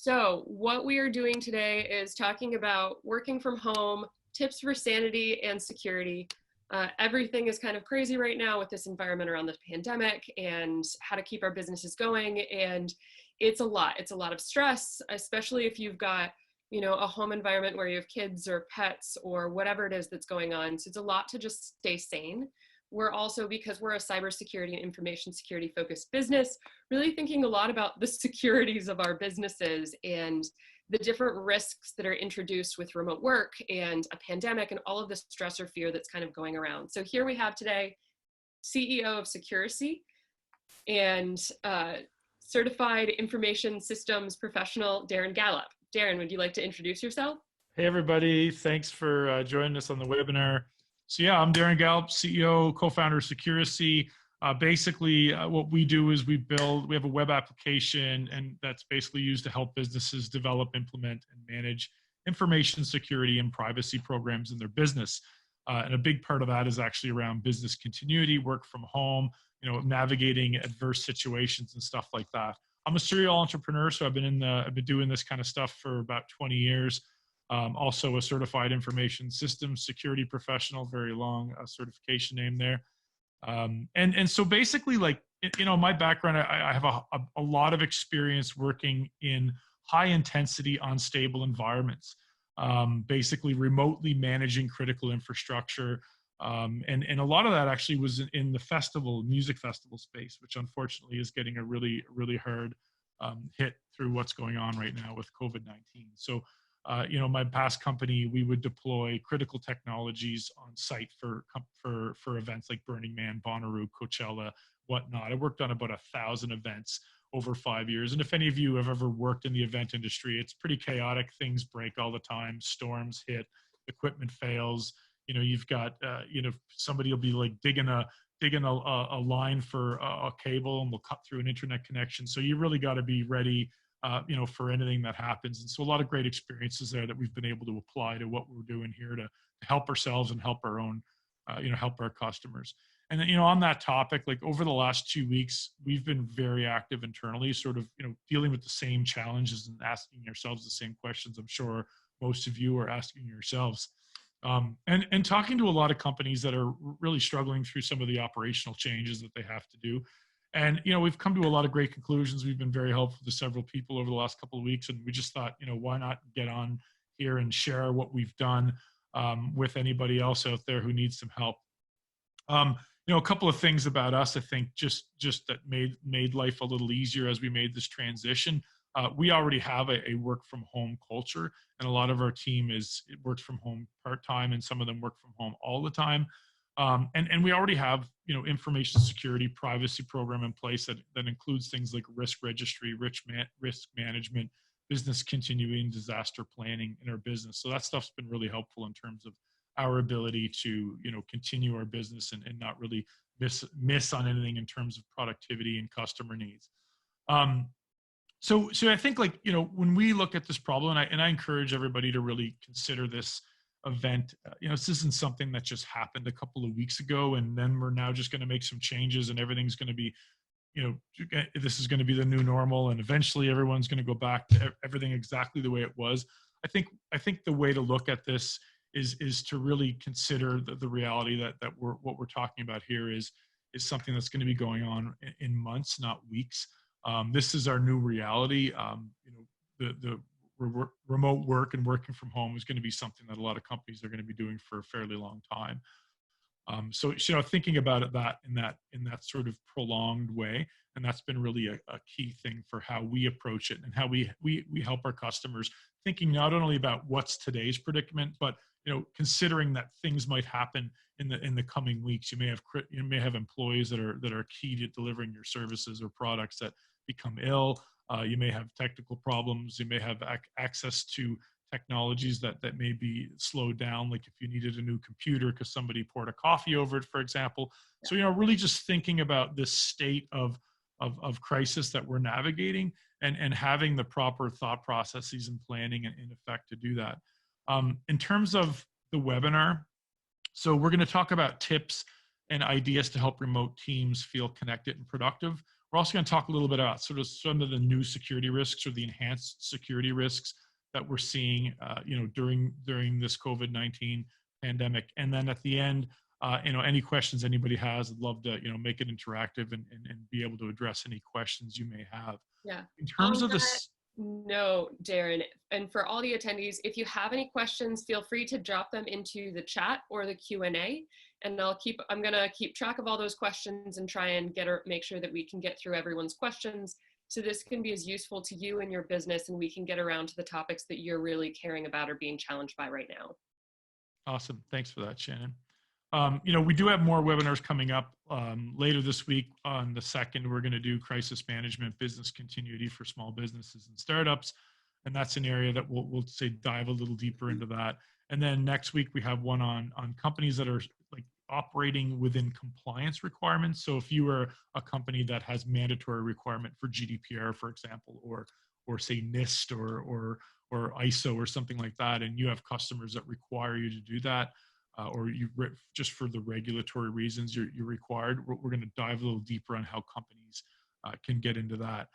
So what we are doing today is talking about working from home, tips for sanity and security. Everything is kind of crazy right now with this environment around the pandemic and how to keep our businesses going. And it's a lot. It's a lot of stress, especially if you've got, a home environment where you have kids or pets or whatever it is that's going on. So it's a lot to just stay sane. We're also, because we're a cybersecurity and information security focused business, really thinking a lot about the securities of our businesses and the different risks that are introduced with remote work and a pandemic and all of the stress or fear that's kind of going around. So here we have today CEO of Securicy and certified information systems professional, Darren Gallop. Darren, would you like to introduce yourself? Hey, everybody. Thanks for joining us on the webinar. So yeah, I'm Darren Gallop, CEO, co-founder of Securicy. Basically, what we do is we have a web application, and that's basically used to help businesses develop, implement, and manage information security and privacy programs in their business. And a big part of that is actually around business continuity, work from home, navigating adverse situations and stuff like that. I'm a serial entrepreneur, so I've been doing this kind of stuff for about 20 years. Also a certified information systems security professional, very long certification name there. And so basically, like, my background, I have a lot of experience working in high intensity, unstable environments, basically remotely managing critical infrastructure. And a lot of that actually was in the music festival space, which unfortunately is getting a really, really hard hit through what's going on right now with COVID-19. So, my past company, we would deploy critical technologies on site for events like Burning Man, Bonnaroo, Coachella, whatnot. I worked on about 1,000 events over 5 years. And if any of you have ever worked in the event industry, it's pretty chaotic. Things break all the time. Storms hit, equipment fails. You've got, somebody will be like digging a line for a cable and will cut through an internet connection. So you really got to be ready, for anything that happens. And so a lot of great experiences there that we've been able to apply to what we're doing here to help ourselves and help our own, help our customers. And then, on that topic, like over the last 2 weeks, we've been very active internally, sort of, dealing with the same challenges and asking yourselves the same questions I'm sure most of you are asking yourselves. And talking to a lot of companies that are really struggling through some of the operational changes that they have to do. And, we've come to a lot of great conclusions. We've been very helpful to several people over the last couple of weeks. And we just thought, why not get on here and share what we've done with anybody else out there who needs some help. A couple of things about us, I think, just that made life a little easier as we made this transition. We already have a work from home culture, and a lot of our team works from home part-time, and some of them work from home all the time. And we already have, information security privacy program in place that includes things like risk registry, risk management, business continuing, disaster planning in our business. So that stuff's been really helpful in terms of our ability to, continue our business and not really miss on anything in terms of productivity and customer needs. So I think, like, when we look at this problem, and I encourage everybody to really consider this event, this isn't something that just happened a couple of weeks ago, and then we're now just going to make some changes and everything's going to be, this is going to be the new normal, and eventually everyone's going to go back to everything exactly the way it was. I think the way to look at this is to really consider the reality that what we're talking about here is something that's going to be going on in months, not weeks. This is our new reality. The remote work and working from home is going to be something that a lot of companies are going to be doing for a fairly long time. So thinking about it in that sort of prolonged way, and that's been really a key thing for how we approach it and how we help our customers, thinking not only about what's today's predicament, but considering that things might happen in the coming weeks. You may have employees that are key to delivering your services or products that become ill. You may have technical problems. You may have access to technologies that may be slowed down, like if you needed a new computer because somebody poured a coffee over it, for example. So, really just thinking about this state of crisis that we're navigating and having the proper thought processes and planning in effect to do that. In terms of the webinar, so we're going to talk about tips and ideas to help remote teams feel connected and productive. We're We're also going to talk a little bit about sort of some of the new security risks or the enhanced security risks that we're seeing, during this COVID-19 pandemic. And then at the end, any questions anybody has, I'd love to, make it interactive and be able to address any questions you may have. Yeah. In terms of That this, note, Darren, and for all the attendees, if you have any questions, feel free to drop them into the chat or the Q&A, and I'm gonna keep track of all those questions and try and make sure that we can get through everyone's questions, so this can be as useful to you and your business, and we can get around to the topics that you're really caring about or being challenged by right now. awesome. Thanks for that, Shannon. We do have more webinars coming up later this week. On the 2nd, we're going to do crisis management, business continuity for small businesses and startups. And that's an area that we'll say dive a little deeper into that. And then next week, we have one on companies that are like operating within compliance requirements. So if you are a company that has mandatory requirement for GDPR, for example, or say NIST or ISO or something like that, and you have customers that require you to do that, or just for the regulatory reasons you're required, we're going to dive a little deeper on how companies can get into that.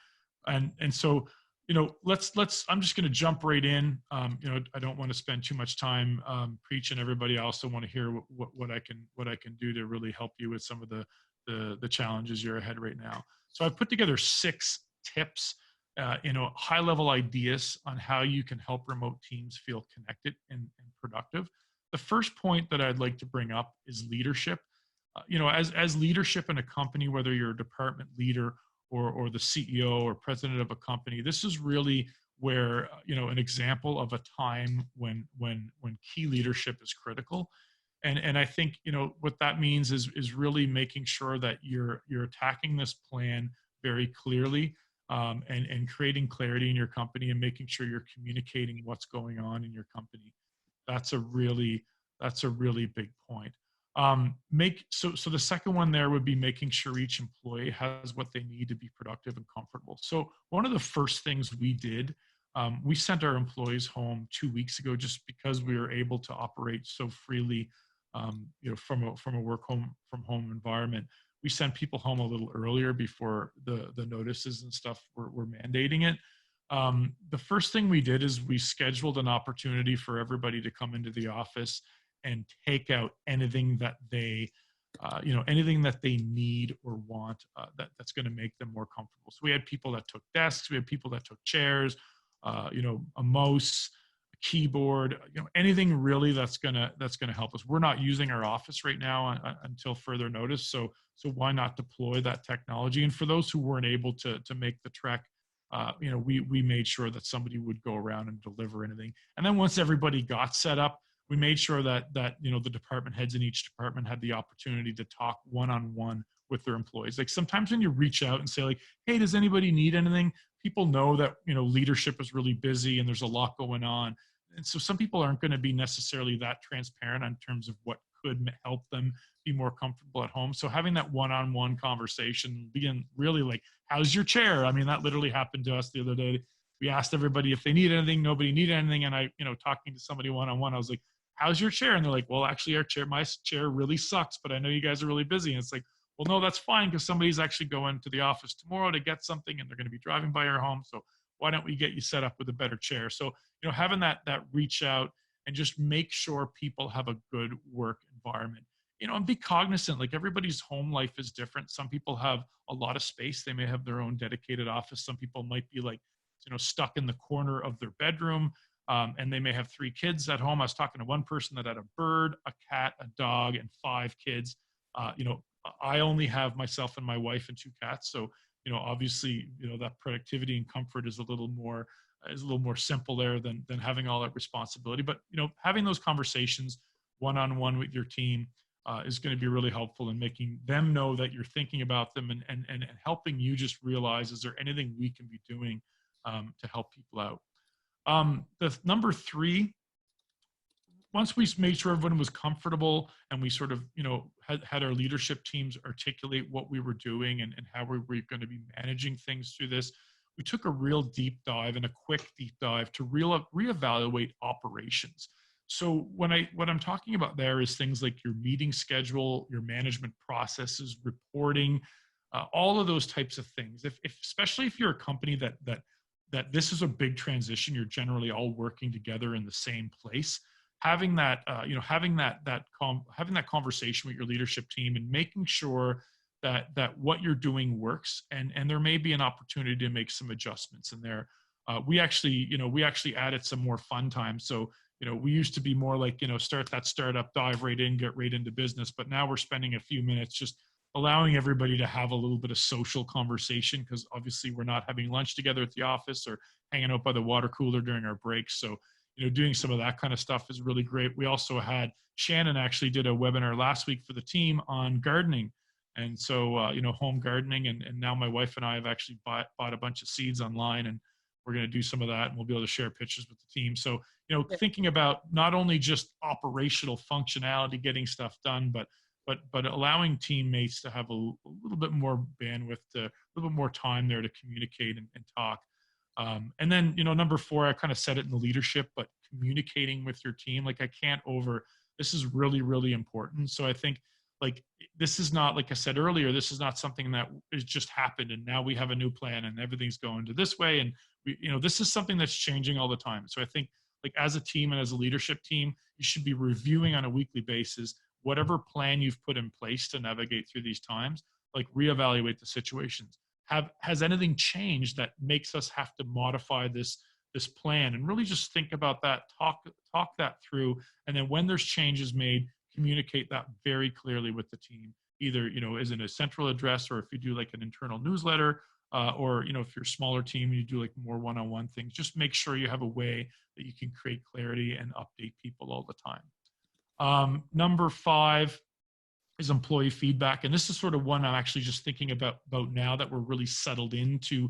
And so, I'm just going to jump right in. I don't want to spend too much time preaching. Everybody, I also want to hear what I can do to really help you with some of the challenges you're ahead right now. So I've put together 6 tips, high level ideas on how you can help remote teams feel connected and productive. The first point that I'd like to bring up is leadership. As leadership in a company, whether you're a department leader or the CEO or president of a company, this is really where an example of a time when key leadership is critical. And I think what that means is really making sure that you're attacking this plan very clearly, and creating clarity in your company and making sure you're communicating what's going on in your company. That's a really big point. So the second one there would be making sure each employee has what they need to be productive and comfortable. So one of the first things we did, we sent our employees home 2 weeks ago, just because we were able to operate so freely, from a work from home environment. We sent people home a little earlier before the notices and stuff were mandating it. The first thing we did is we scheduled an opportunity for everybody to come into the office and take out anything that they need or want, that's going to make them more comfortable. So we had people that took desks, we had people that took chairs, a mouse, a keyboard, anything really that's going to help us. We're not using our office right now until further notice. So why not deploy that technology? And for those who weren't able to make the trek, we made sure that somebody would go around and deliver anything. And then once everybody got set up, we made sure that the department heads in each department had the opportunity to talk one-on-one with their employees. Like sometimes when you reach out and say like, hey, does anybody need anything? People know that, leadership is really busy and there's a lot going on. And so some people aren't going to be necessarily that transparent in terms of what could help them be more comfortable at home. So having that one-on-one conversation, being really like, how's your chair? I mean, that literally happened to us the other day. We asked everybody if they need anything, nobody needed anything. And I, talking to somebody one-on-one, I was like, how's your chair? And they're like, well, actually my chair really sucks, but I know you guys are really busy. And it's like, well, no, that's fine, because somebody's actually going to the office tomorrow to get something and they're going to be driving by your home. So why don't we get you set up with a better chair? So, having that reach out and just make sure people have a good work environment, and be cognizant, like everybody's home life is different. Some people have a lot of space. They may have their own dedicated office. Some people might be like, stuck in the corner of their bedroom. And they may have 3 kids at home. I was talking to one person that had a bird, a cat, a dog, and 5 kids. I only have myself and my wife and 2 cats. So, obviously, that productivity and comfort is a little more simple there than having all that responsibility. But, having those conversations one-on-one with your team is going to be really helpful in making them know that you're thinking about them and helping you just realize, is there anything we can be doing to help people out? The number 3, once we made sure everyone was comfortable and we sort of, had our leadership teams articulate what we were doing and how we were going to be managing things through this, we took a real deep dive and a quick deep dive to reevaluate operations. So what I'm talking about there is things like your meeting schedule, your management processes, reporting, all of those types of things. If especially if you're a company that this is a big transition, you're generally all working together in the same place. Having that, having that conversation with your leadership team and making sure that what you're doing works, and there may be an opportunity to make some adjustments in there. We actually added some more fun time. So we used to be more like, start that startup, dive right in, get right into business. But now we're spending a few minutes just allowing everybody to have a little bit of social conversation, because obviously we're not having lunch together at the office or hanging out by the water cooler during our breaks. So, doing some of that kind of stuff is really great. We also had Shannon actually did a webinar last week for the team on gardening. And so, home gardening. And now my wife and I have actually bought a bunch of seeds online, and we're going to do some of that, and we'll be able to share pictures with the team. So, thinking about not only just operational functionality, getting stuff done, but allowing teammates to have a little bit more bandwidth, a little bit more time there to communicate and talk. And then, number 4, I kind of said it in the leadership, but communicating with your team, this is really, really important. So I think, this is not, like I said earlier, this is not something that has just happened and now we have a new plan and everything's going to this way. And this is something that's changing all the time. So I think, as a team and as a leadership team, you should be reviewing on a weekly basis whatever plan you've put in place to navigate through these times, reevaluate the situations. Has anything changed that makes us have to modify this plan? And really just think about that, talk that through, and then when there's changes made, communicate that very clearly with the team. Either as in a central address, or if you do an internal newsletter, or if you're a smaller team, you do more one-on-one things. Just make sure you have a way that you can create clarity and update people all the time. Number 5 is employee feedback. And this is sort of one I'm actually just thinking about now that we're really settled into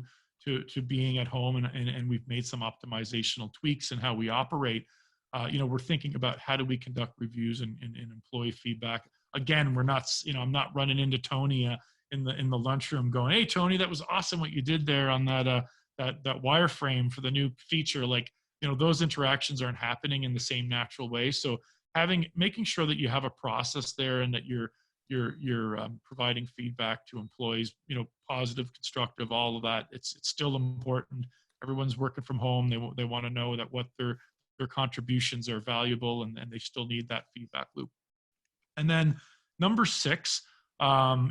being at home, and we've made some optimizational tweaks in how we operate. We're thinking about how do we conduct reviews and employee feedback. Again, we're not, I'm not running into Tony in the lunchroom going, "Hey, Tony, that was awesome what you did there on that wireframe for the new feature." Those interactions aren't happening in the same natural way. So making sure that you have a process there and that you're providing feedback to employees, positive, constructive, all of that. It's still important. Everyone's working from home. They want to know that what their contributions are valuable, and they still need that feedback loop. And then number 6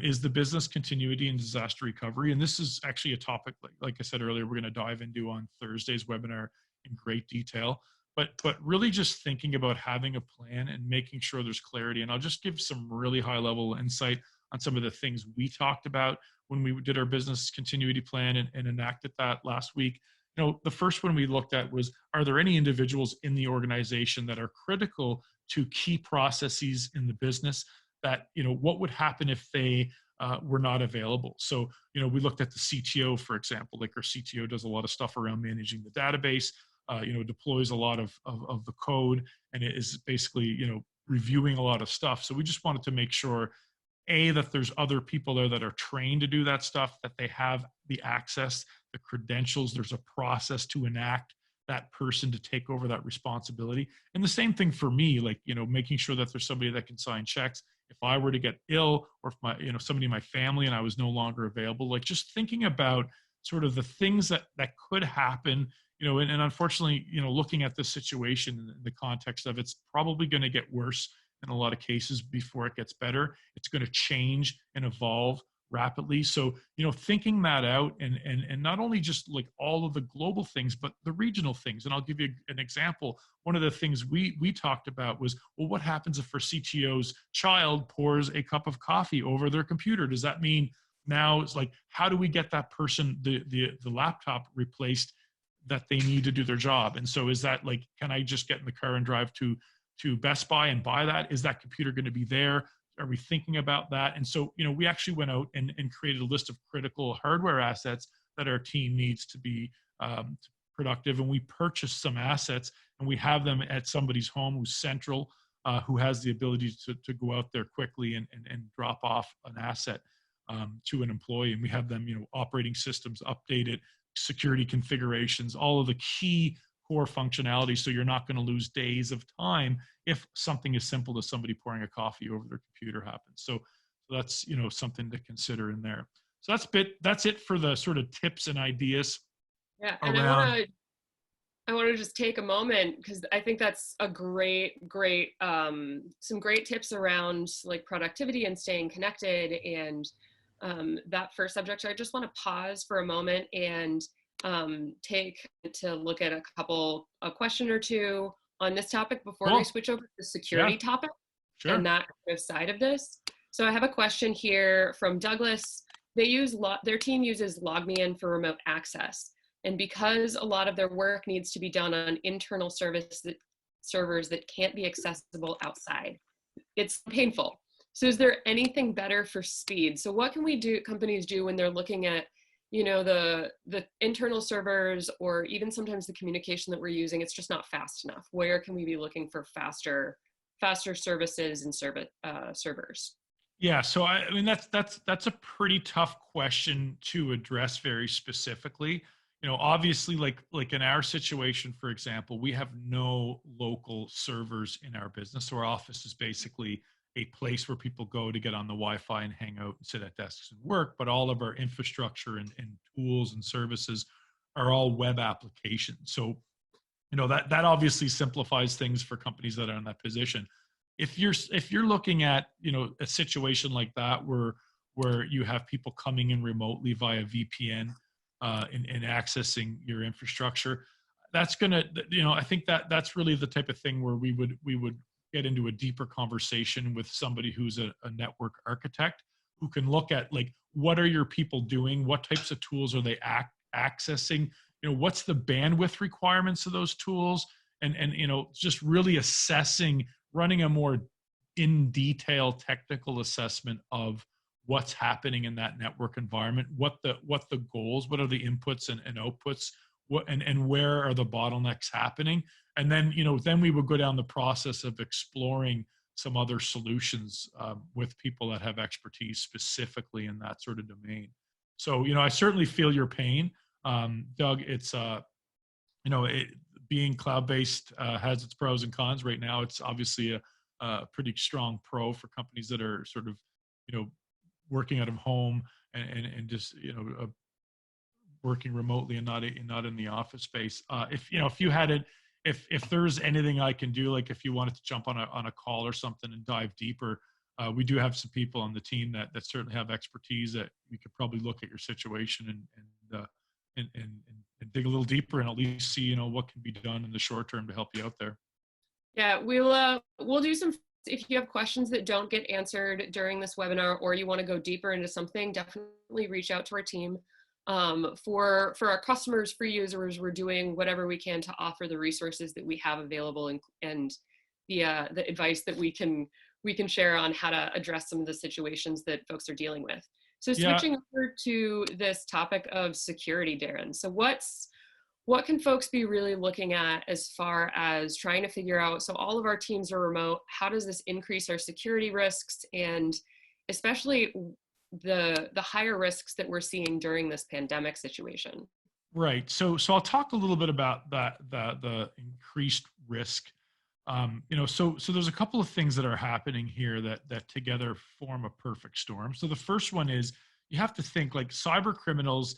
is the business continuity and disaster recovery. And this is actually a topic, like I said earlier, we're going to dive into on Thursday's webinar in great detail. But really just thinking about having a plan and making sure there's clarity. And I'll just give some really high level insight on some of the things we talked about when we did our business continuity plan and enacted that last week. The first one we looked at was, are there any individuals in the organization that are critical to key processes in the business that, what would happen if they were not available? So, we looked at the CTO, for example. Our CTO does a lot of stuff around managing the database, deploys a lot of the code, and it is basically, reviewing a lot of stuff. So we just wanted to make sure, that there's other people there that are trained to do that stuff, that they have the access, the credentials, there's a process to enact that person to take over that responsibility. And the same thing for me, making sure that there's somebody that can sign checks if I were to get ill, or if somebody in my family and I was no longer available. Just thinking about sort of the things that could happen, and unfortunately, looking at this situation in the context of, it's probably going to get worse in a lot of cases before it gets better. It's going to change and evolve rapidly. So, thinking that out, and not only just all of the global things, but the regional things. And I'll give you an example. One of the things we talked about was, well, what happens if our CTO's child pours a cup of coffee over their computer? Does that mean now it's how do we get that person the laptop replaced that they need to do their job? And so is that can I just get in the car and drive to Best Buy and buy that? Is that computer going to be there? Are we thinking about that? And so, we actually went out and created a list of critical hardware assets that our team needs to be productive. And we purchased some assets, and we have them at somebody's home who's central, who has the ability to go out there quickly and drop off an asset to an employee. And we have them, operating systems updated, security configurations, all of the key core functionality, so you're not going to lose days of time if something as simple as somebody pouring a coffee over their computer happens. So that's something to consider in there. So that's it for the sort of tips and ideas Yeah, and around. I want to just take a moment because I think that's a great some great tips around like productivity and staying connected. And that first subject, I just want to pause for a moment and take to look at a question or two on this topic before we Cool. switch over to the Yeah, security topic and sure. that kind of side of this. So I have a question here from Douglas. Their team uses LogMeIn for remote access. And because a lot of their work needs to be done on internal servers that can't be accessible outside, it's painful. So is there anything better for speed? So what can companies do when they're looking at, the internal servers or even sometimes the communication that we're using, it's just not fast enough. Where can we be looking for faster services and servers? Yeah, so I mean that's a pretty tough question to address very specifically. Obviously, like in our situation, for example, we have no local servers in our business. So our office is basically a place where people go to get on the Wi-Fi and hang out and sit at desks and work. But all of our infrastructure and tools and services are all web applications. So that obviously simplifies things for companies that are in that position. If you're looking at a situation like that where you have people coming in remotely via VPN and accessing your infrastructure, that's gonna I think that's really the type of thing where we would get into a deeper conversation with somebody who's a network architect who can look at like what are your people doing, what types of tools are they accessing, what's the bandwidth requirements of those tools, and just really assessing, running a more in detail technical assessment of what's happening in that network environment, what the goals, what are the inputs and outputs, and where are the bottlenecks happening. And then then we would go down the process of exploring some other solutions with people that have expertise specifically in that sort of domain. So I certainly feel your pain, Doug. It's being cloud-based has its pros and cons. Right now, it's obviously a pretty strong pro for companies that are sort of, working out of home and just working remotely and not in the office space. If you had it, if there's anything I can do, like if you wanted to jump on a call or something and dive deeper, we do have some people on the team that certainly have expertise that we could probably look at your situation and dig a little deeper and at least see what can be done in the short term to help you out there. Yeah, we'll do some. If you have questions that don't get answered during this webinar, or you want to go deeper into something, definitely reach out to our team. For our customers, for users, we're doing whatever we can to offer the resources that we have available and the advice that we can share on how to address some of the situations that folks are dealing with. So switching over to this topic of security, Darren. So what can folks be really looking at as far as trying to figure out, so all of our teams are remote, how does this increase our security risks, and especially the higher risks that we're seeing during this pandemic situation? Right. So I'll talk a little bit about the increased risk. So there's a couple of things that are happening here that together form a perfect storm. So the first one is you have to think like cyber criminals,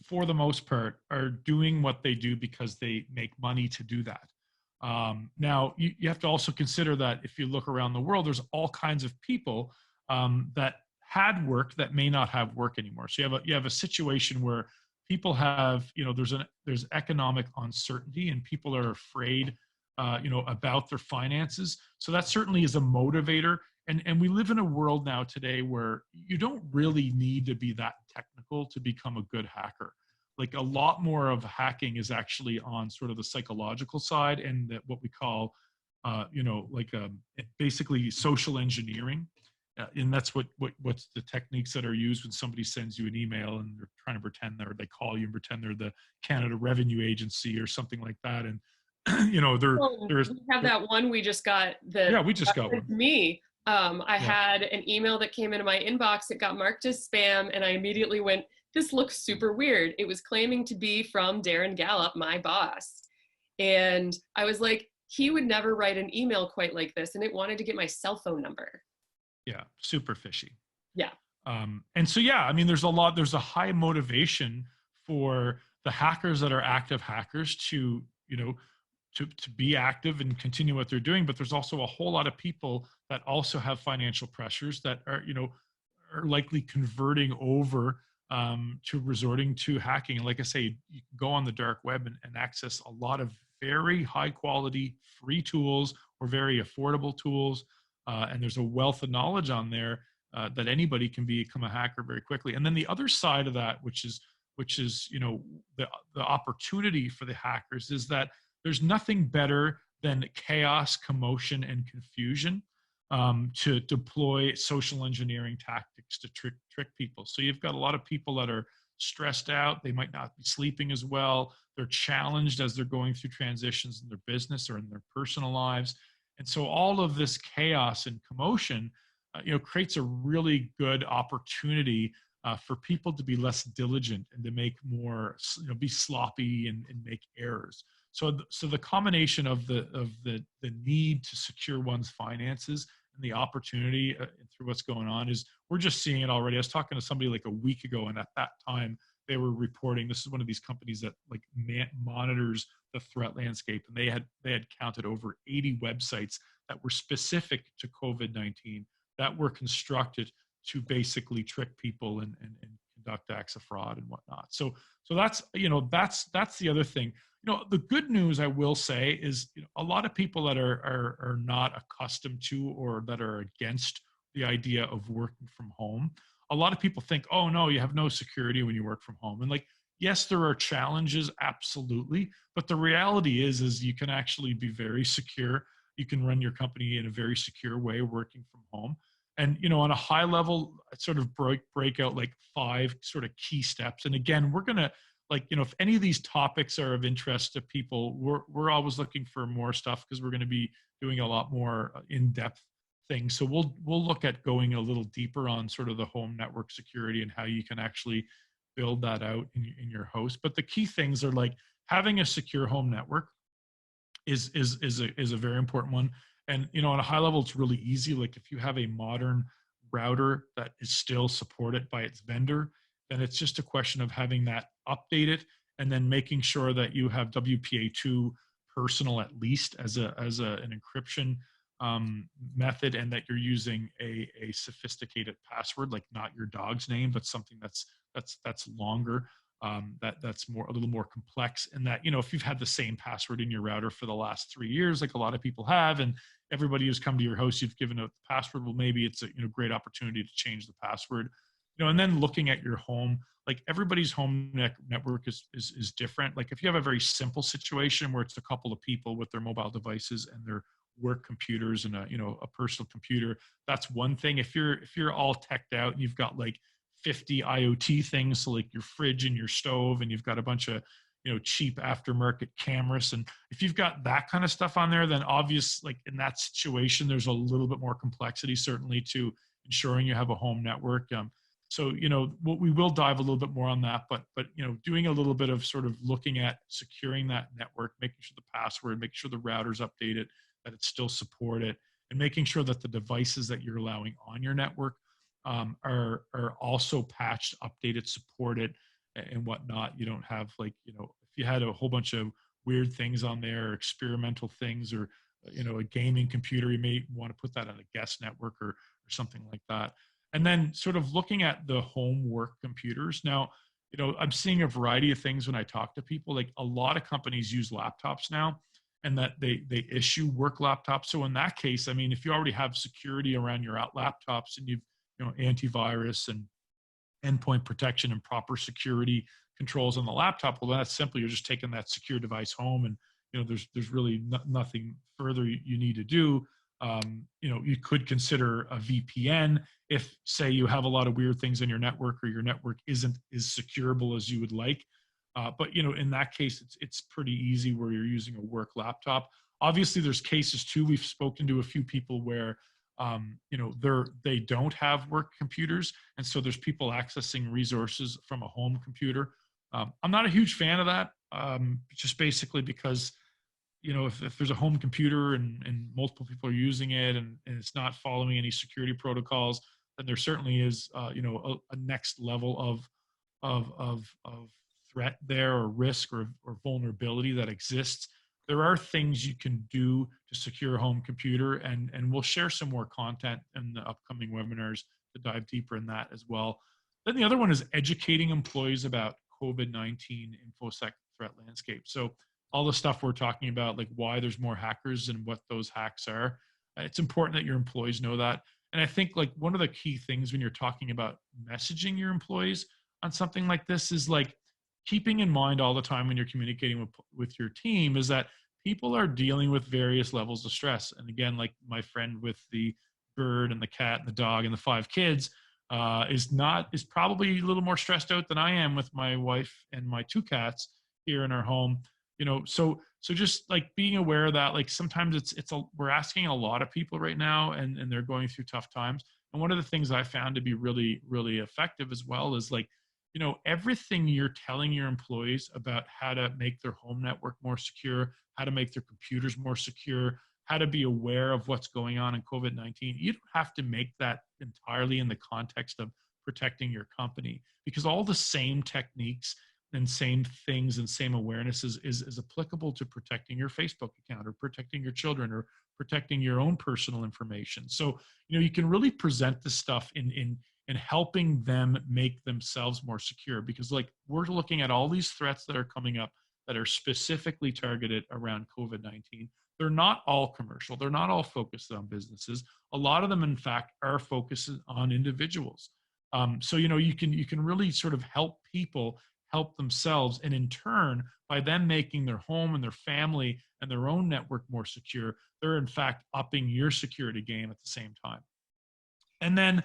for the most part, are doing what they do because they make money to do that. Now, you have to also consider that if you look around the world, there's all kinds of people that had work that may not have work anymore. So you have a situation where people have, there's economic uncertainty and people are afraid, about their finances. So that certainly is a motivator. And we live in a world now today where you don't really need to be that technical to become a good hacker. Like a lot more of hacking is actually on sort of the psychological side and what we call, basically social engineering. And that's what's the techniques that are used when somebody sends you an email and they're trying to pretend they call you and pretend they're the Canada Revenue Agency or something like that. And there's we have that one we just got yeah, we just got one. Me. I had an email that came into my inbox. It got marked as spam, and I immediately went, this looks super weird. It was claiming to be from Darren Gallop, my boss. And I was like, he would never write an email quite like this. And it wanted to get my cell phone number. Yeah, super fishy. Yeah. And so, yeah, I mean, there's a high motivation for the hackers that are active hackers to, to be active and continue what they're doing. But there's also a whole lot of people that also have financial pressures that are, are likely converting over to resorting to hacking. And like I say, you can go on the dark web and access a lot of very high quality free tools or very affordable tools. And there's a wealth of knowledge on there that anybody can become a hacker very quickly. And then the other side of that, which is the opportunity for the hackers, is that there's nothing better than chaos, commotion, and confusion to deploy social engineering tactics to trick people. So you've got a lot of people that are stressed out. They might not be sleeping as well. They're challenged as they're going through transitions in their business or in their personal lives. And so all of this chaos and commotion, creates a really good opportunity for people to be less diligent and to make more, be sloppy and make errors. So the combination of the need to secure one's finances and the opportunity through what's going on is, we're just seeing it already. I was talking to somebody like a week ago, and at that time they were reporting, this is one of these companies that like monitors the threat landscape, and they had counted over 80 websites that were specific to COVID-19 that were constructed to basically trick people and conduct acts of fraud and whatnot. So that's that's the other thing. The good news I will say is, a lot of people that are not accustomed to or that are against the idea of working from home, a lot of people think, oh no, you have no security when you work from home. And like, yes, there are challenges, absolutely, but the reality is you can actually be very secure. You can run your company in a very secure way working from home. And on a high level, sort of break out like 5 sort of key steps. And again, we're gonna, like, if any of these topics are of interest to people, we're always looking for more stuff, because we're going to be doing a lot more in-depth things. So we'll look at going a little deeper on sort of the home network security and how you can actually build that out in your host. But the key things are like having a secure home network is a very important one. And on a high level, it's really easy. Like, if you have a modern router that is still supported by its vendor, then it's just a question of having that updated, and then making sure that you have WPA2 personal, at least as an encryption method, and that you're using a sophisticated password, like not your dog's name, but something that's longer, that's a little more complex. And that, if you've had the same password in your router for the last 3 years, like a lot of people have, and everybody who's come to your house, you've given out the password, well, maybe it's a great opportunity to change the password. And then looking at your home, like, everybody's home network is different. Like, if you have a very simple situation where it's a couple of people with their mobile devices and their work computers and a personal computer, that's one thing. If you're all teched out and you've got like 50 IoT things, so like your fridge and your stove, and you've got a bunch of cheap aftermarket cameras, and if you've got that kind of stuff on there, then obvious, like, in that situation, there's a little bit more complexity, certainly, to ensuring you have a home network. So we will dive a little bit more on that, but doing a little bit of sort of looking at securing that network, making sure the password, making sure the router's updated, that it's still supported, and making sure that the devices that you're allowing on your network are also patched, updated, supported, and whatnot. You don't have, like, if you had a whole bunch of weird things on there, or experimental things, or a gaming computer, you may want to put that on a guest network or something like that. And then sort of looking at the home work computers. Now, I'm seeing a variety of things when I talk to people. Like, a lot of companies use laptops now, and that they issue work laptops. So in that case, I mean, if you already have security around your laptops, and you've antivirus and endpoint protection and proper security controls on the laptop, well, that's simply, you're just taking that secure device home, and there's really nothing further you need to do. You could consider a VPN if, say, you have a lot of weird things in your network, or your network isn't as securable as you would like. But in that case, it's pretty easy where you're using a work laptop. Obviously, there's cases too. We've spoken to a few people where they don't have work computers, and so there's people accessing resources from a home computer. I'm not a huge fan of that, just basically because if there's a home computer and multiple people are using it, and it's not following any security protocols, and there certainly is, a next level of threat there, or risk, or vulnerability that exists, there are things you can do to secure a home computer, and we'll share some more content in the upcoming webinars to dive deeper in that as well. Then the other one is educating employees about COVID-19 infosec threat landscape. So all the stuff we're talking about, like why there's more hackers and what those hacks are, it's important that your employees know that. And I think like one of the key things when you're talking about messaging your employees on something like this is like keeping in mind all the time when you're communicating with your team is that people are dealing with various levels of stress. And again, like my friend with the bird and the cat and the dog and the 5 kids is probably a little more stressed out than I am with my wife and my 2 cats here in our home. So just like being aware of that, like sometimes we're asking a lot of people right now, and they're going through tough times. And one of the things I found to be really, really effective as well is like, everything you're telling your employees about how to make their home network more secure, how to make their computers more secure, how to be aware of what's going on in COVID-19. You don't have to make that entirely in the context of protecting your company, because all the same techniques and same things and same awareness is applicable to protecting your Facebook account, or protecting your children, or protecting your own personal information. So, you can really present this stuff in helping them make themselves more secure, because like we're looking at all these threats that are coming up that are specifically targeted around COVID-19. They're not all commercial. They're not all focused on businesses. A lot of them, in fact, are focused on individuals. So, you can really sort of help people help themselves. And in turn, by them making their home and their family and their own network more secure, they're in fact upping your security game at the same time. And then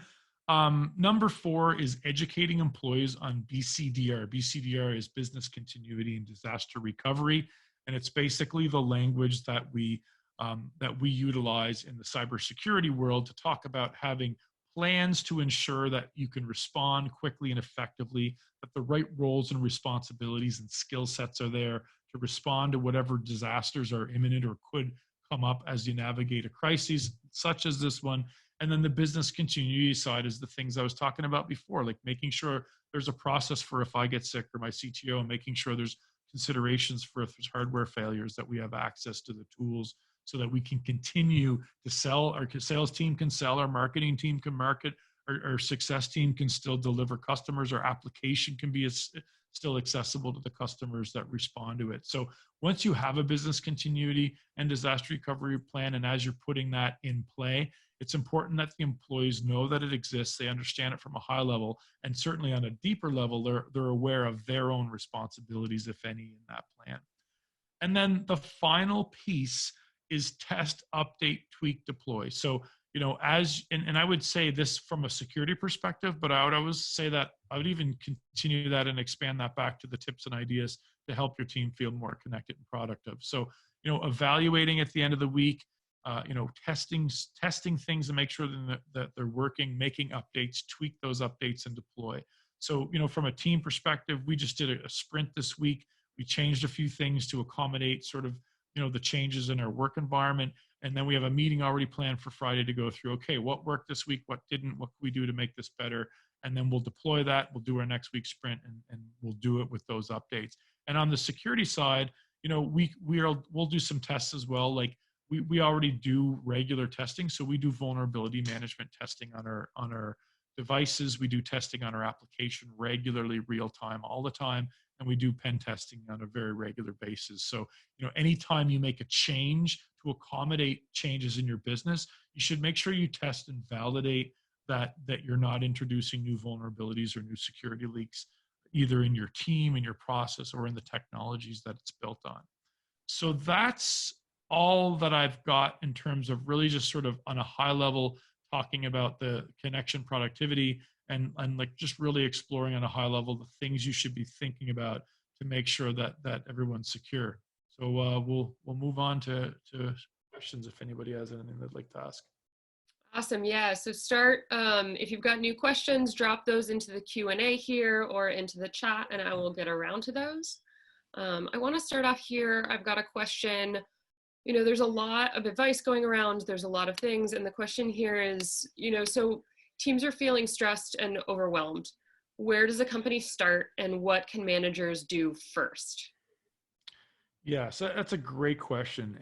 number 4 is educating employees on BCDR. BCDR is business continuity and disaster recovery, and it's basically the language that we utilize in the cybersecurity world to talk about having plans to ensure that you can respond quickly and effectively, that the right roles and responsibilities and skill sets are there to respond to whatever disasters are imminent or could come up as you navigate a crisis such as this one. And then the business continuity side is the things I was talking about before, like making sure there's a process for if I get sick or my CTO, and making sure there's considerations for if there's hardware failures, that we have access to the tools so that we can continue to sell. Our sales team can sell, our marketing team can market, our success team can still deliver customers, our application can be still accessible to the customers that respond to it. So once you have a business continuity and disaster recovery plan, and as you're putting that in play, it's important that the employees know that it exists, they understand it from a high level, and certainly on a deeper level, they're aware of their own responsibilities, if any, in that plan. And then the final piece is test, update, tweak, deploy. So, and I would say this from a security perspective, but I would always say that I would even continue that and expand that back to the tips and ideas to help your team feel more connected and productive. So, evaluating at the end of the week, testing things to make sure that they're working, making updates, tweak those updates, and deploy. So, from a team perspective, we just did a sprint this week. We changed a few things to accommodate sort of, the changes in our work environment. And then we have a meeting already planned for Friday to go through, okay, what worked this week, what didn't, what can we do to make this better? And then we'll deploy that, we'll do our next week's sprint, and we'll do it with those updates. And on the security side, we'll do some tests as well. Like we already do regular testing. So we do vulnerability management testing on our devices. We do testing on our application regularly, real time, all the time. And we do pen testing on a very regular basis. So, anytime you make a change to accommodate changes in your business, you should make sure you test and validate that you're not introducing new vulnerabilities or new security leaks, either in your team, in your process, or in the technologies that it's built on. So that's all that I've got in terms of really just sort of on a high level talking about the connection productivity, and like just really exploring on a high level the things you should be thinking about to make sure that everyone's secure. So we'll move on to questions if anybody has anything they'd like to ask. Awesome. Yeah. So start, if you've got new questions, drop those into the Q&A here or into the chat, and I will get around to those. I want to start off here. I've got a question. There's a lot of advice going around. There's a lot of things. And the question here is, so teams are feeling stressed and overwhelmed. Where does a company start and what can managers do first? Yeah, so that's a great question,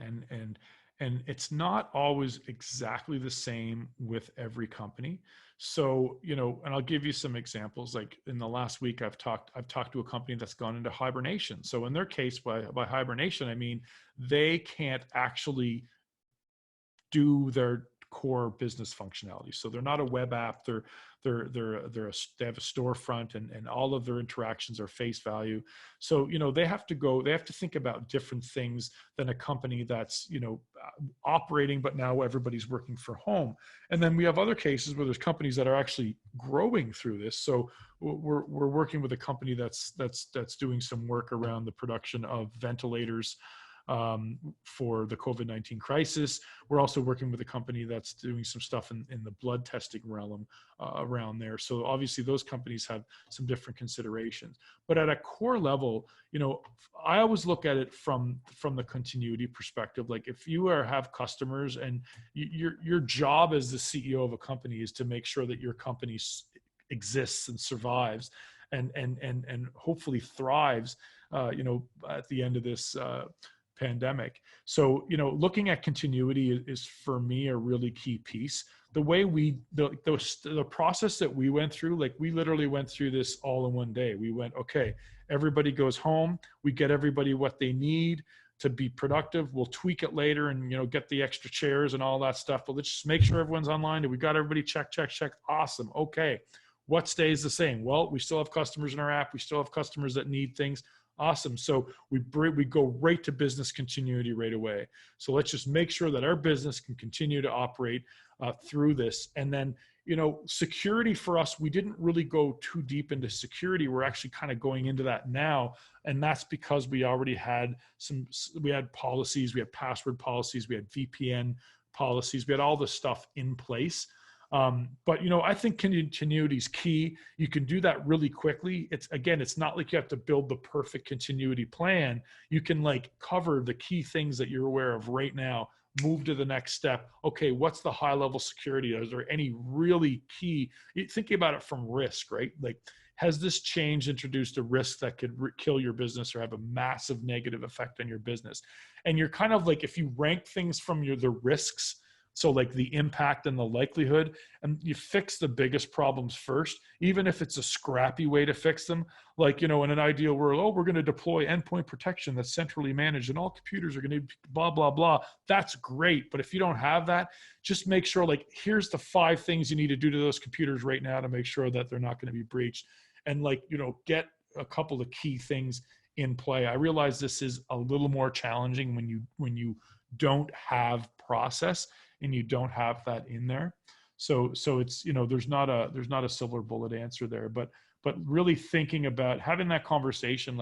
and it's not always exactly the same with every company. So, and I'll give you some examples. Like in the last week, I've talked to a company that's gone into hibernation. So in their case, by hibernation, I mean they can't actually do their core business functionality. So they're not a web app. They have a storefront, and all of their interactions are face value. So they have to think about different things than a company that's operating, but now everybody's working from home. And then we have other cases where there's companies that are actually growing through this. So we're working with a company that's doing some work around the production of ventilators for the COVID-19 crisis. We're also working with a company that's doing some stuff in the blood testing realm around there. So obviously those companies have some different considerations. But at a core level, I always look at it from the continuity perspective. Like if you have customers, and your job as the CEO of a company is to make sure that your company exists and survives and hopefully thrives at the end of this pandemic. So, looking at continuity is for me a really key piece. The way the process that we went through, like we literally went through this all in one day. We went, okay, everybody goes home. We get everybody what they need to be productive. We'll tweak it later and, get the extra chairs and all that stuff. But let's just make sure everyone's online. We got everybody check. Awesome. Okay. What stays the same? Well, we still have customers in our app. We still have customers that need things. Awesome. So we go right to business continuity right away. So let's just make sure that our business can continue to operate through this. And then, security for us, we didn't really go too deep into security. We're actually kind of going into that now. And that's because we already had we had policies, we had password policies, we had VPN policies, we had all this stuff in place. But I think continuity is key. You can do that really quickly. It's not like you have to build the perfect continuity plan. You can cover the key things that you're aware of right now, move to the next step. Okay, what's the high level security? Is there any really key, thinking about it from risk, right? Like, has this change introduced a risk that could kill your business or have a massive negative effect on your business? And you're kind of if you rank things from the risks, so like the impact and the likelihood, and you fix the biggest problems first, even if it's a scrappy way to fix them. In an ideal world, we're going to deploy endpoint protection that's centrally managed and all computers are going to be blah, blah, blah. That's great. But if you don't have that, just make sure here's the 5 things you need to do to those computers right now to make sure that they're not going to be breached. And get a couple of key things in play. I realize this is a little more challenging when you don't have process and you don't have that in there. So it's, there's not a silver bullet answer there, but really thinking about having that conversation,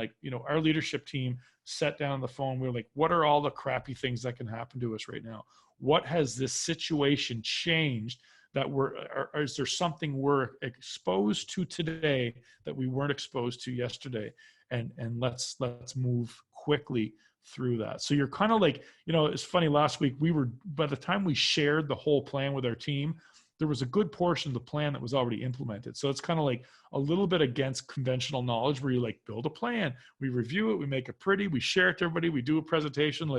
our leadership team sat down on the phone. We were what are all the crappy things that can happen to us right now? What has this situation changed that is there something we're exposed to today that we weren't exposed to yesterday? And let's move quickly through that. So you're kind of it's funny, last week by the time we shared the whole plan with our team, there was a good portion of the plan that was already implemented. So it's kind of a little bit against conventional knowledge where you build a plan, we review it, we make it pretty, we share it to everybody, we do a presentation.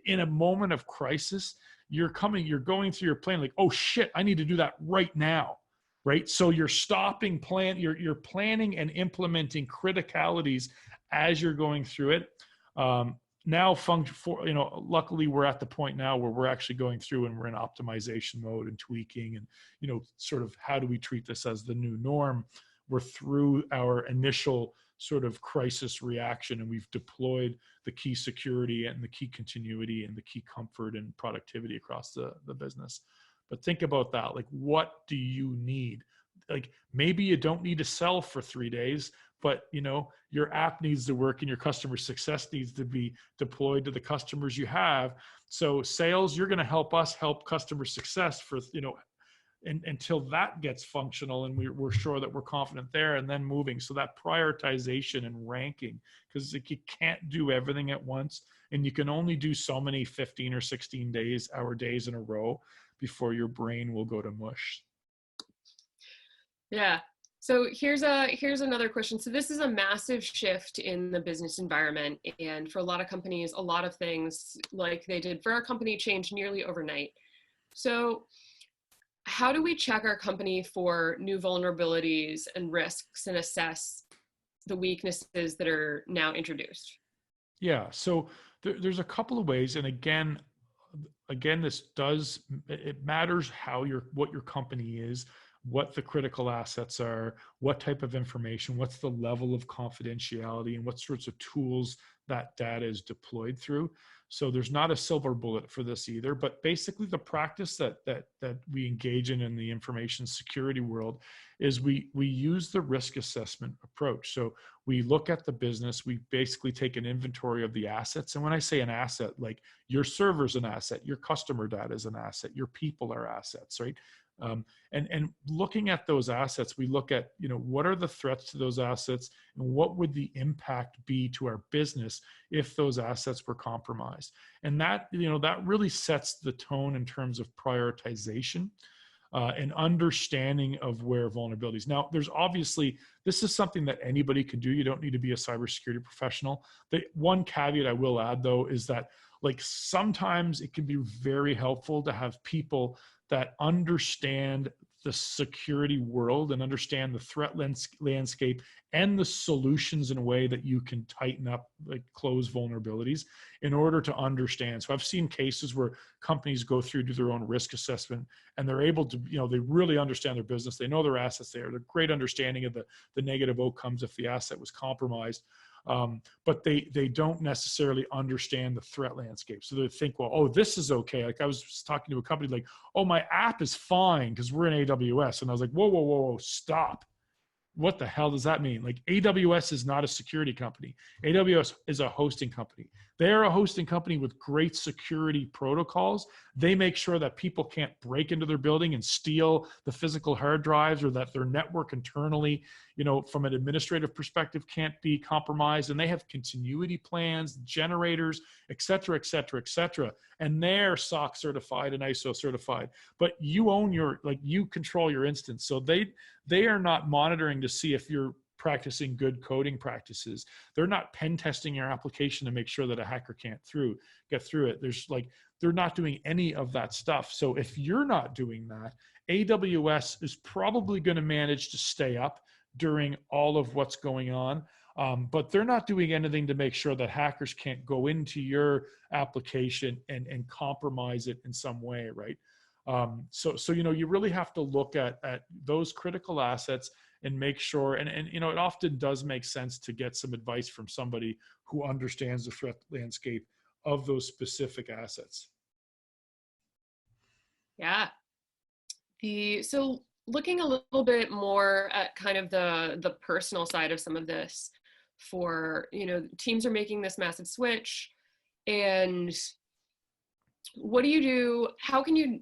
In a moment of crisis, you're going through your plan, oh shit, I need to do that right now. Right. So you're stopping you're planning and implementing criticalities as you're going through it. Now, luckily we're at the point now where we're actually going through and we're in optimization mode and tweaking and, sort of how do we treat this as the new norm? We're through our initial sort of crisis reaction and we've deployed the key security and the key continuity and the key comfort and productivity across the business. But think about that. What do you need? Maybe you don't need to sell for 3 days, but your app needs to work and your customer success needs to be deployed to the customers you have. So sales, you're going to help us help customer success for, until that gets functional and we're sure that we're confident there, and then moving. So that prioritization and ranking, because you can't do everything at once and you can only do so many 15 or 16 hour days in a row before your brain will go to mush. Yeah. So here's another question. So this is a massive shift in the business environment, and for a lot of companies, a lot of things like they did for our company changed nearly overnight. So how do we check our company for new vulnerabilities and risks and assess the weaknesses that are now introduced? Yeah. So there's a couple of ways, and again, this does it matters what your company is, what the critical assets are, what type of information, what's the level of confidentiality, and what sorts of tools that data is deployed through. So there's not a silver bullet for this either, but basically the practice that we engage in the information security world is we use the risk assessment approach. So we look at the business, we basically take an inventory of the assets. And when I say an asset, like your server's an asset, your customer data is an asset, your people are assets, right? And looking at those assets, we look at, what are the threats to those assets and what would the impact be to our business if those assets were compromised. And that really sets the tone in terms of prioritization and understanding of where vulnerabilities. Now, there's obviously, this is something that anybody can do. You don't need to be a cybersecurity professional. The one caveat I will add, though, is that like sometimes it can be very helpful to have people that understand the security world and understand the threat landscape and the solutions in a way that you can tighten up, like close vulnerabilities in order to understand. So I've seen cases where companies go through, do their own risk assessment, and they're able to, they really understand their business. They know their assets there. They're great understanding of the negative outcomes if the asset was compromised. But they don't necessarily understand the threat landscape. So they think, well, oh, this is okay. Like I was talking to a company like, oh, my app is fine because we're in AWS. And I was like, whoa, whoa, whoa, whoa, stop. What the hell does that mean? Like AWS is not a security company. AWS is a hosting company. They're a hosting company with great security protocols. They make sure that people can't break into their building and steal the physical hard drives, or that their network internally, from an administrative perspective, can't be compromised. And they have continuity plans, generators, et cetera, et cetera, et cetera. And they're SOC certified and ISO certified. But you own you control your instance. So they are not monitoring to see if you're practicing good coding practices. They're not pen testing your application to make sure that a hacker can't get through it. They're not doing any of that stuff. So if you're not doing that, AWS is probably going to manage to stay up during all of what's going on. But they're not doing anything to make sure that hackers can't go into your application and compromise it in some way, right? So you really have to look at those critical assets and make sure, and it often does make sense to get some advice from somebody who understands the threat landscape of those specific assets. Yeah. So looking a little bit more at kind of the personal side of some of this, for teams are making this massive switch, and what do you do? How can you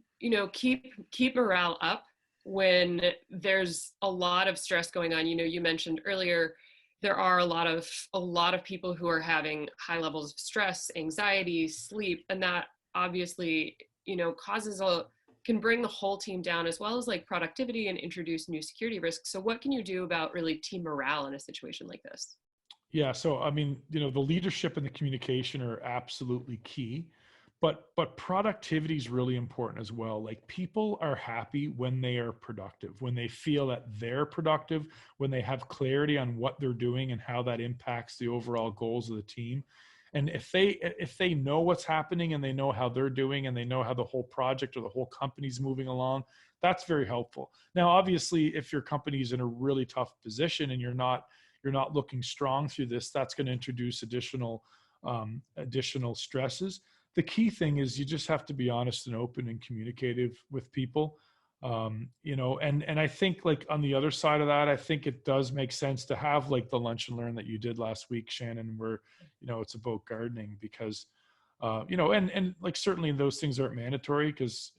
keep morale up when there's a lot of stress going on? You mentioned earlier there are a lot of people who are having high levels of stress, anxiety, sleep, and that obviously can bring the whole team down, as well as like productivity, and introduce new security risks. So what can you do about really team morale in a situation like this? Yeah, so I mean, the leadership and the communication are absolutely key, but productivity is really important as well. Like people are happy when they are productive, when they feel that they're productive, when they have clarity on what they're doing and how that impacts the overall goals of the team. And if they know what's happening and they know how they're doing and they know how the whole project or the whole company's moving along, that's very helpful. Now, obviously, if your company's in a really tough position and you're not looking strong through this, that's going to introduce additional stresses. The key thing is you just have to be honest and open and communicative with people. And I think like on the other side of that, I think it does make sense to have like the lunch and learn that you did last week, Shannon, where, it's about gardening, because, and like certainly those things aren't mandatory because,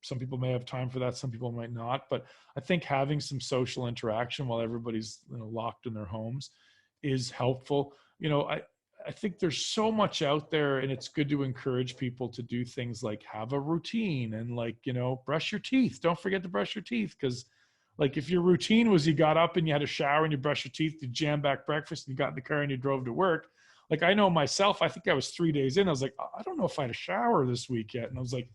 some people may have time for that. Some people might not, but I think having some social interaction while everybody's locked in their homes is helpful. I think there's so much out there, and it's good to encourage people to do things like have a routine and brush your teeth. Don't forget to brush your teeth, because Like if your routine was you got up and you had a shower and you brushed your teeth, you jammed back breakfast and you got in the car and you drove to work. Like I know myself, I think I was 3 days in. I was like, I don't know if I had a shower this week yet. And I was like,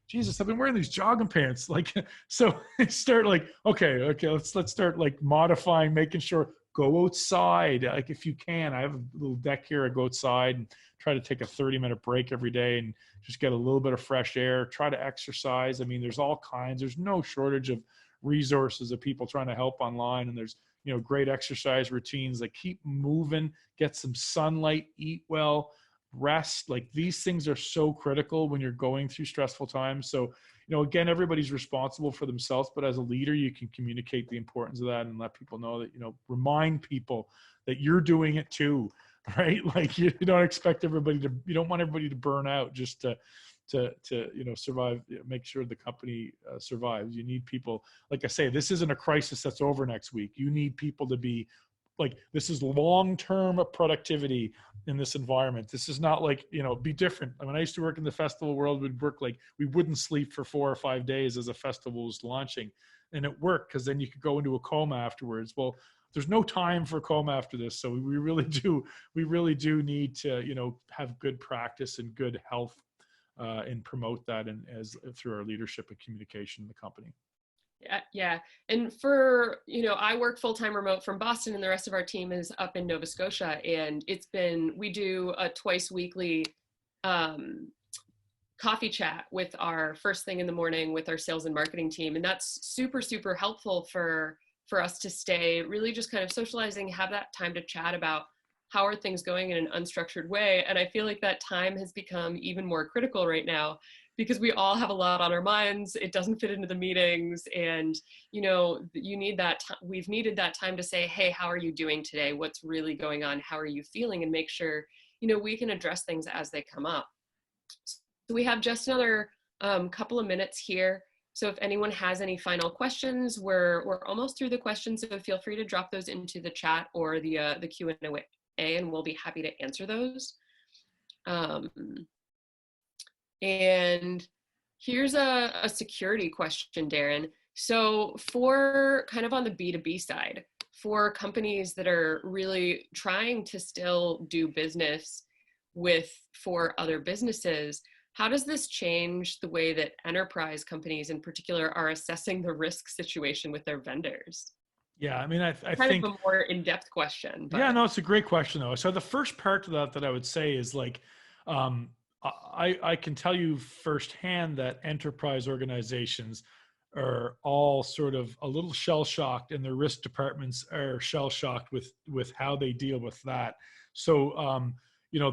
Jesus, I've been wearing these jogging pants. Like, so start like, okay, let's start like modifying, making sure go outside. Like if you can, I have a little deck here. I go outside and try to take a 30-minute break every day and just get a little bit of fresh air, try to exercise. I mean, there's all kinds, there's no shortage of resources of people trying to help online. And there's, great exercise routines, like keep moving, get some sunlight, eat well, rest. Like these things are so critical when you're going through stressful times. So, again, everybody's responsible for themselves, but as a leader, you can communicate the importance of that and let people know that, remind people that you're doing it too, right? Like you don't expect everybody to, you don't want everybody to burn out just to survive, make sure the company survives. You need people, like I say, this isn't a crisis that's over next week. You need people to be like, this is long-term productivity in this environment. This is not like, be different. When I used to work in the festival world, we'd work like, we wouldn't sleep for 4 or 5 days as a festival was launching. And it worked because then you could go into a coma afterwards. Well, there's no time for coma after this. So we really do need to, have good practice and good health and promote that and as through our leadership and communication in the company. Yeah. And for, I work full-time remote from Boston and the rest of our team is up in Nova Scotia. And we do a twice weekly coffee chat with our first thing in the morning with our sales and marketing team. And that's super, super helpful for us to stay really just kind of socializing, have that time to chat about how are things going in an unstructured way. And I feel like that time has become even more critical right now because we all have a lot on our minds. It doesn't fit into the meetings. And, you need that. We've needed that time to say, hey, how are you doing today? What's really going on? How are you feeling? And make sure, we can address things as they come up. So we have just another couple of minutes here. So if anyone has any final questions, we're almost through the questions. So feel free to drop those into the chat or the Q&A. And we'll be happy to answer those. And here's a security question, Darren. So for kind of on the B2B side, for companies that are really trying to still do business for other businesses, how does this change the way that enterprise companies in particular are assessing the risk situation with their vendors? Yeah, I mean, I kind think of a more in-depth question. But. Yeah, no, it's a great question though. So the first part to that I would say is like, I can tell you firsthand that enterprise organizations are all sort of a little shell-shocked, and their risk departments are shell-shocked with how they deal with that. So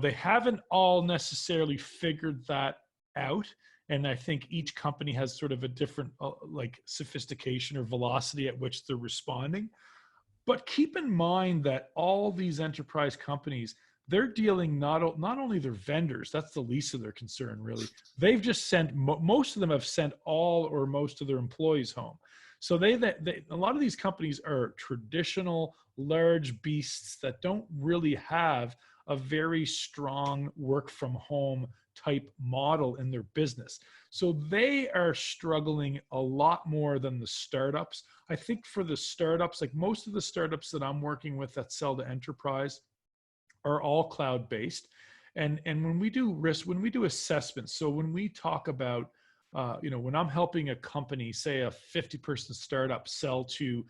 they haven't all necessarily figured that out. And I think each company has sort of a different like sophistication or velocity at which they're responding. But keep in mind that all these enterprise companies, they're dealing not only their vendors, that's the least of their concern, really. They've just sent, most of them have sent all or most of their employees home. So a lot of these companies are traditional large beasts that don't really have a very strong work from home type model in their business. So they are struggling a lot more than the startups. I think for the startups, like most of the startups that I'm working with that sell to enterprise are all cloud-based. And when we do risk, when we do assessments, so when we talk about, when I'm helping a company, say a 50-person startup sell to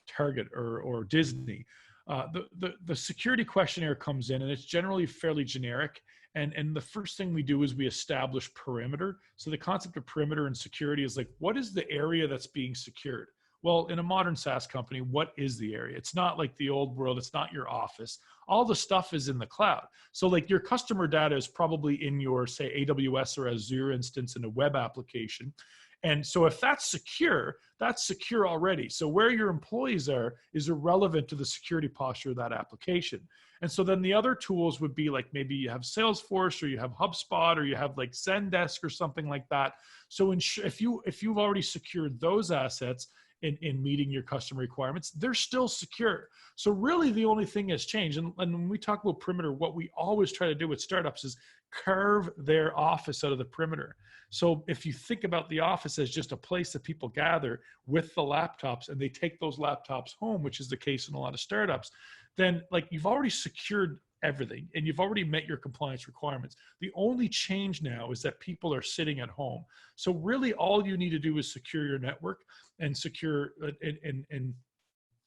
Target or Disney, the security questionnaire comes in and it's generally fairly generic. And the first thing we do is we establish perimeter. So the concept of perimeter and security is like, what is the area that's being secured? Well, in a modern SaaS company, what is the area? It's not like the old world. It's not your office. All the stuff is in the cloud. So like your customer data is probably in your, say, AWS or Azure instance in a web application. And so if that's secure already. So where your employees are is irrelevant to the security posture of that application. And so then the other tools would be like maybe you have Salesforce or you have HubSpot or you have like Zendesk or something like that. So if you've already secured those assets, in meeting your customer requirements, they're still secure. So really the only thing that's changed, and when we talk about perimeter, what we always try to do with startups is carve their office out of the perimeter. So if you think about the office as just a place that people gather with the laptops and they take those laptops home, which is the case in a lot of startups, then like you've already secured everything and you've already met your compliance requirements. The only change now is that people are sitting at home. So really all you need to do is secure your network and secure and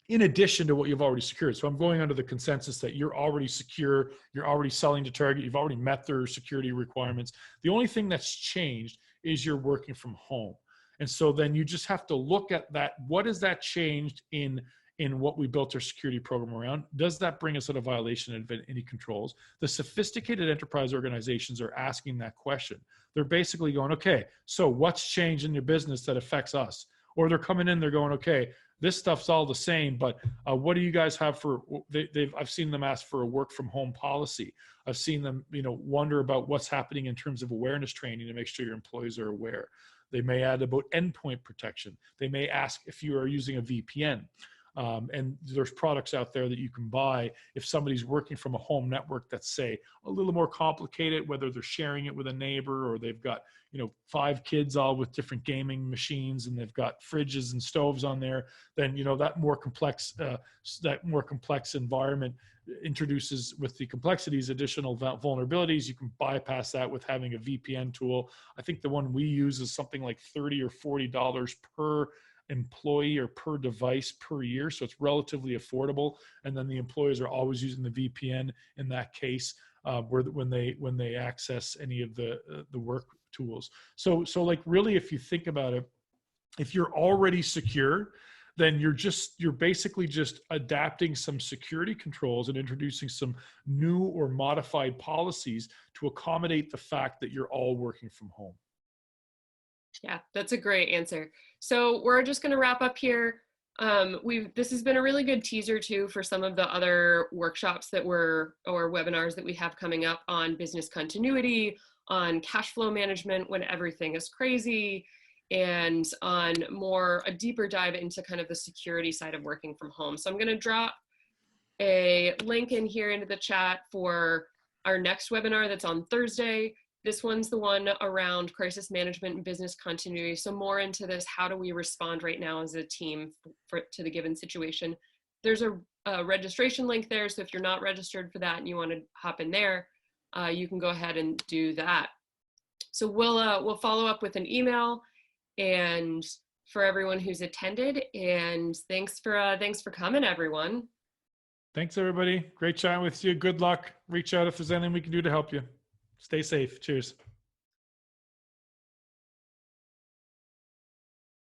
in addition to what you've already secured. So I'm going under the consensus that you're already secure, you're already selling to Target, you've already met their security requirements. The only thing that's changed is you're working from home. And so then you just have to look at that. What has that changed in what we built our security program around? Does that bring us at a violation of any controls? The sophisticated enterprise organizations are asking that question. They're basically going, okay, so what's changed in your business that affects us? Or they're coming in, they're going, okay, this stuff's all the same, but what do you guys have for, I've seen them ask for a work from home policy. I've seen them, wonder about what's happening in terms of awareness training to make sure your employees are aware. They may add about endpoint protection. They may ask if you are using a VPN. And there's products out there that you can buy if somebody's working from a home network that's, say, a little more complicated, whether they're sharing it with a neighbor or they've got 5 kids all with different gaming machines and they've got fridges and stoves on there. Then that more complex environment introduces, with the complexities, additional vulnerabilities. You can bypass that with having a VPN tool. I think the one we use is something like $30 or $40 per employee or per device per year, so it's relatively affordable. And then the employees are always using the VPN in that case, when they access any of the work tools. So like really, if you think about it, if you're already secure, then you're basically just adapting some security controls and introducing some new or modified policies to accommodate the fact that you're all working from home. Yeah, that's a great answer. So we're just going to wrap up here. This has been a really good teaser too for some of the other workshops or webinars that we have coming up on business continuity, on cash flow management when everything is crazy, and on a deeper dive into kind of the security side of working from home. So I'm going to drop a link in here into the chat for our next webinar that's on Thursday. This one's the one around crisis management and business continuity. So more into this, how do we respond right now as a team to the given situation? There's a registration link there. So if you're not registered for that and you want to hop in there, you can go ahead and do that. So we'll follow up with an email and for everyone who's attended. And thanks for coming, everyone. Thanks, everybody. Great chatting with you. Good luck. Reach out if there's anything we can do to help you. Stay safe. Cheers.